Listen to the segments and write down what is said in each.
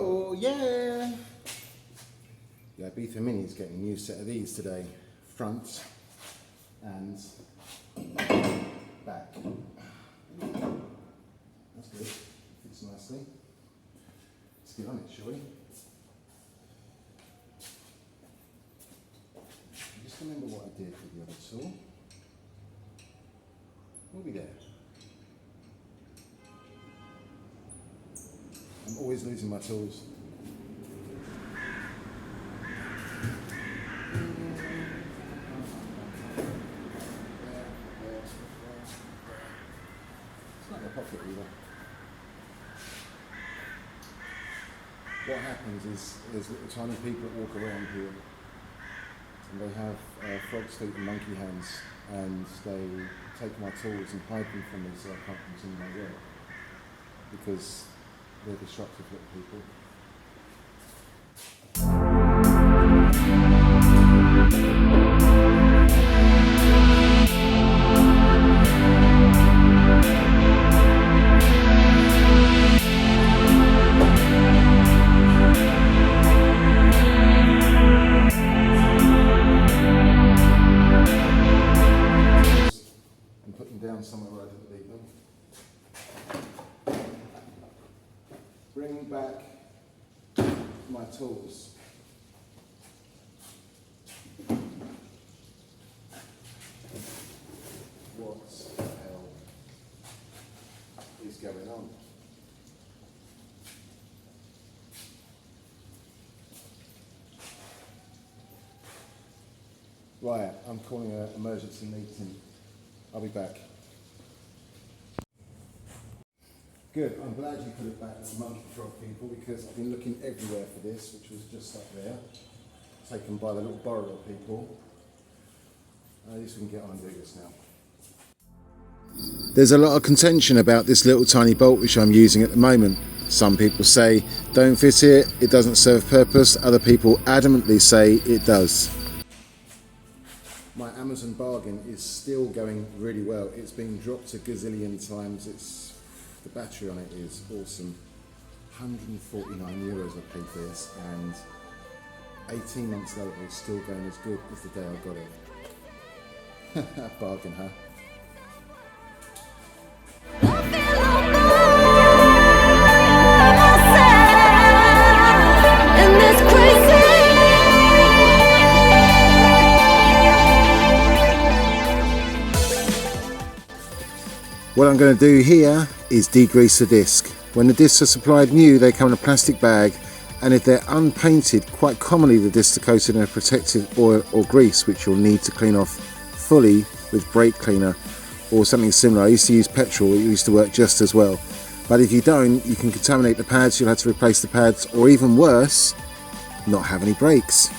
Oh yeah! The Ibiza Mini is getting a new set of these today. Front and back. That's good. Fits nicely. Let's get on it, shall we? Just remember what I did with the other tool. We'll be there. I'm always losing my tools. It's not in the pocket either. What happens is there's little tiny people that walk around here and they have frog's feet and monkey hands, and they take my tools and hide them from me so I can't continue my work because they're disruptive little people. And put them down somewhere where I didn't leave them. Bring back my tools. What the hell is going on? Right, I'm calling an emergency meeting. I'll be back. Good, I'm glad you put it back to the monkey frog people, because I've been looking everywhere for this, which was just up there, taken by the little borrower people. At least we can get on and do this now. There's a lot of contention about this little tiny bolt which I'm using at the moment. Some people say don't fit it, it doesn't serve purpose. Other people adamantly say it does. My Amazon bargain is still going really well. It's been dropped a gazillion times. The battery on it is awesome. 149 euros I paid for this, and 18 months later it's still going as good as the day I got it. Bargain, huh? What I'm going to do here is degrease the disc. When the discs are supplied new, they come in a plastic bag, and if they're unpainted, quite commonly the discs are coated in a protective oil or grease, which you'll need to clean off fully with brake cleaner or something similar. I used to use petrol, it used to work just as well. But if you don't, you can contaminate the pads, you'll have to replace the pads, or even worse, not have any brakes.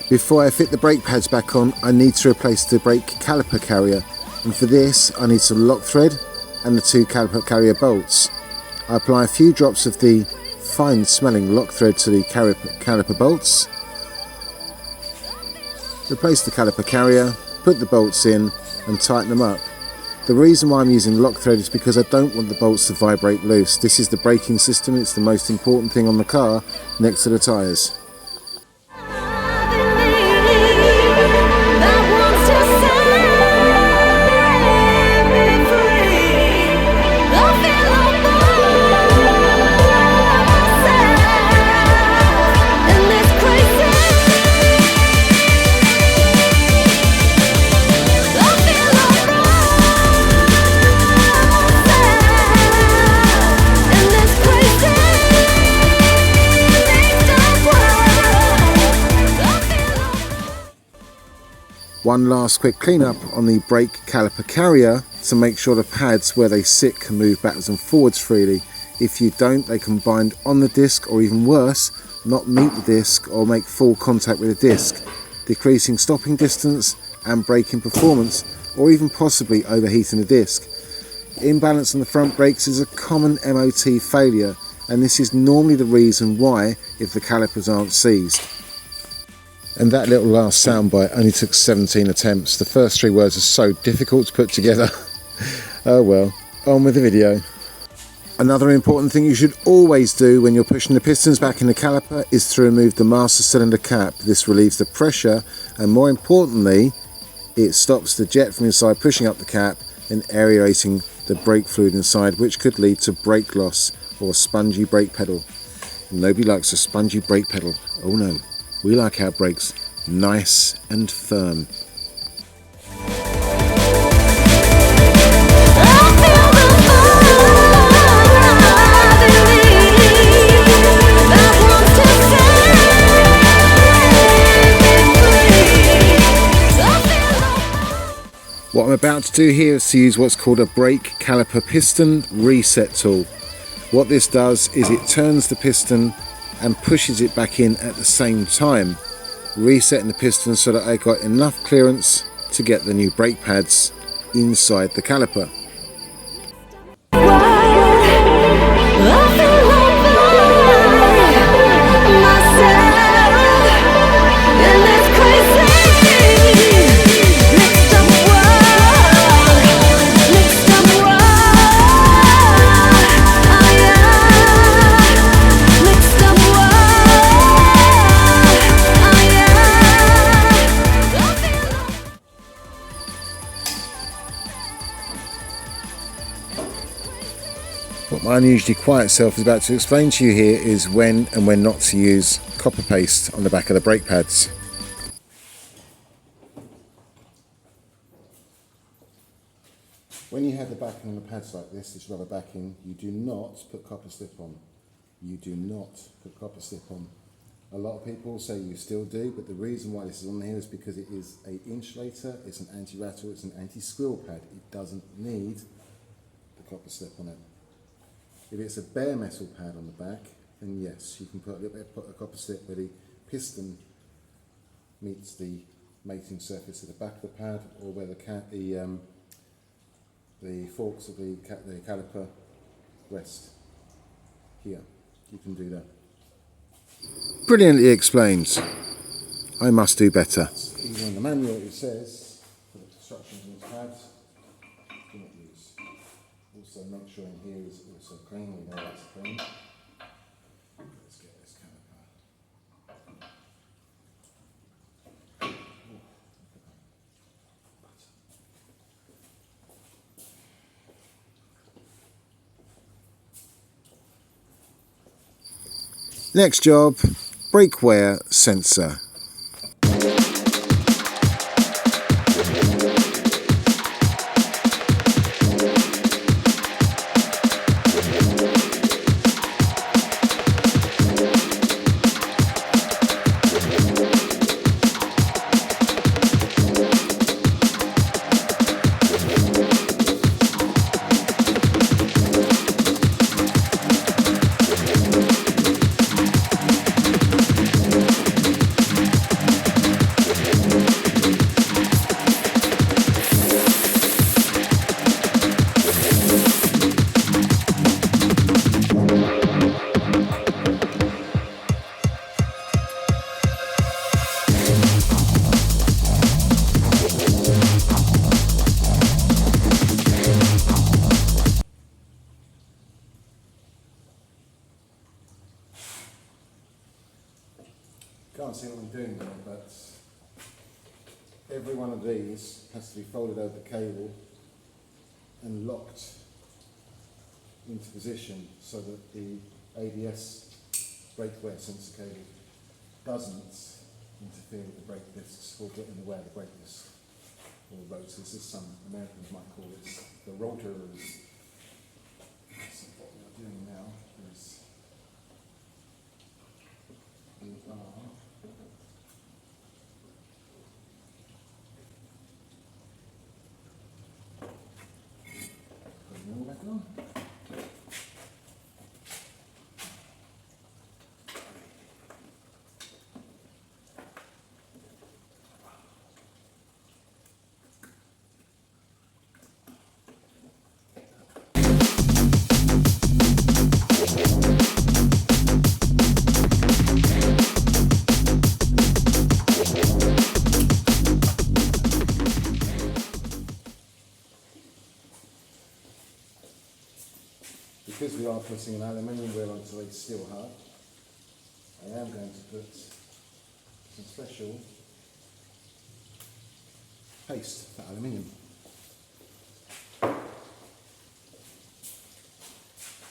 Before I fit the brake pads back on, I need to replace the brake caliper carrier, and for this I need some lock thread and the 2 caliper carrier bolts. I apply a few drops of the fine smelling lock thread to the caliper bolts, replace the caliper carrier, put the bolts in and tighten them up. The reason why I'm using lock thread is because I don't want the bolts to vibrate loose. This is the braking system, it's the most important thing on the car next to the tyres. One last quick cleanup on the brake caliper carrier to make sure the pads where they sit can move backwards and forwards freely. If you don't, they can bind on the disc, or even worse, not meet the disc or make full contact with the disc, decreasing stopping distance and braking performance, or even possibly overheating the disc. Imbalance on the front brakes is a common MOT failure, and this is normally the reason why if the calipers aren't seized. And that little last soundbite only took 17 attempts. The first 3 words are so difficult to put together. Oh well, on with the video. Another important thing you should always do when you're pushing the pistons back in the caliper is to remove the master cylinder cap. This relieves the pressure and, more importantly, it stops the jet from inside pushing up the cap and aerating the brake fluid inside, which could lead to brake loss or spongy brake pedal. Nobody likes a spongy brake pedal. Oh no, we like our brakes nice and firm. What I'm about to do here is to use what's called a brake caliper piston reset tool. What this does is it turns the piston and pushes it back in at the same time, resetting the piston so that I got enough clearance to get the new brake pads inside the caliper. What my unusually quiet self is about to explain to you here is when and when not to use copper paste on the back of the brake pads. When you have the backing on the pads like this rubber backing, you do not put copper slip on. You do not put copper slip on. A lot of people say you still do, but the reason why this is on here is because it is an insulator, it's an anti-rattle, it's an anti-squirrel pad. It doesn't need the copper slip on it. If it's a bare metal pad on the back, then yes, you can put a little bit of copper slip where the piston meets the mating surface at the back of the pad, or where the forks of the caliper rest. Here, you can do that. Brilliantly explained. I must do better. Even in the manual it says, for the instructions on the pads, do not use. Also make sure in here is also clean, we know that's clean. Let's get this caliper. Next job, brake wear sensor. Can't see what I'm doing there, but every one of these has to be folded over the cable and locked into position so that the ABS brake wear sensor cable doesn't interfere with the brake discs or get in the way of the brake disc or rotors, as some Americans might call it, the rotors. So what we're doing now is we are putting it all back on. putting an aluminium wheel onto a steel hub, I am going to put some special paste for aluminium.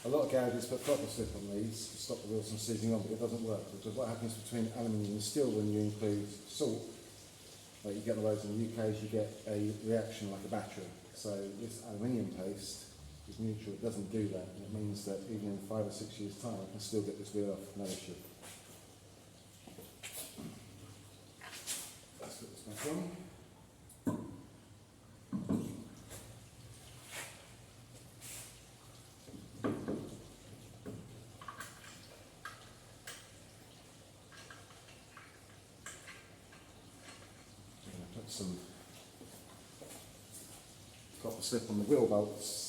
A lot of garages put copper slip on these to stop the wheels from seizing on, but it doesn't work, because what happens between aluminium and steel when you include salt, like you get on the roads in the UK, is you get a reaction like a battery. So this aluminium paste is neutral, it doesn't do that, and it means that even in 5 or 6 years' time I can still get this wheel off, no issue. Let's put this back on. Put some copper slip on the wheel bolts,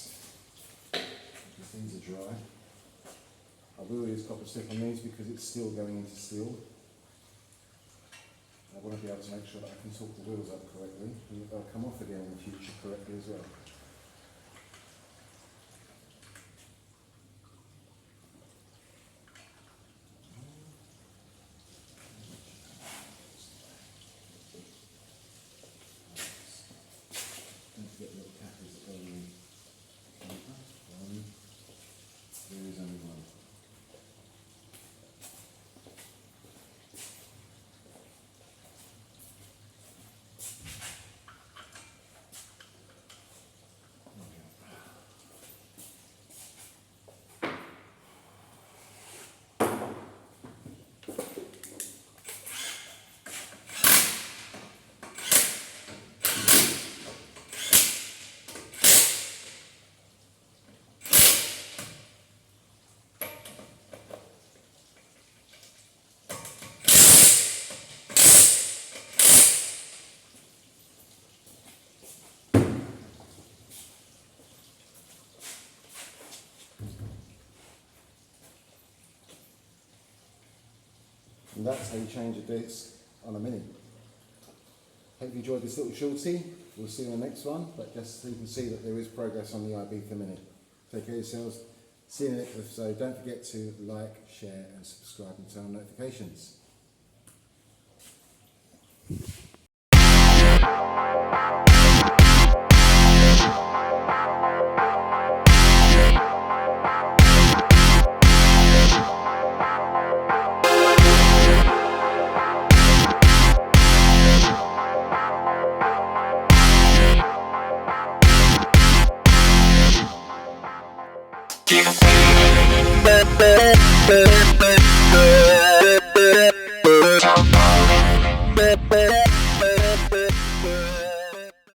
because these are dry. I will use copper slip on these because it's still going into steel. I want to be able to make sure that I can torque the wheels up correctly and that they'll come off again in the future correctly as well. Don't forget the little cappies that go in the Caliper. There is only one. And that's how you change a disc on a Mini. Hope you enjoyed this little shorty. We'll see you in the next one, but just so you can see that there is progress on the Ibiza Mini. Take care of yourselves. See you in the next episode. Don't forget to like, share and subscribe and turn on notifications. Keep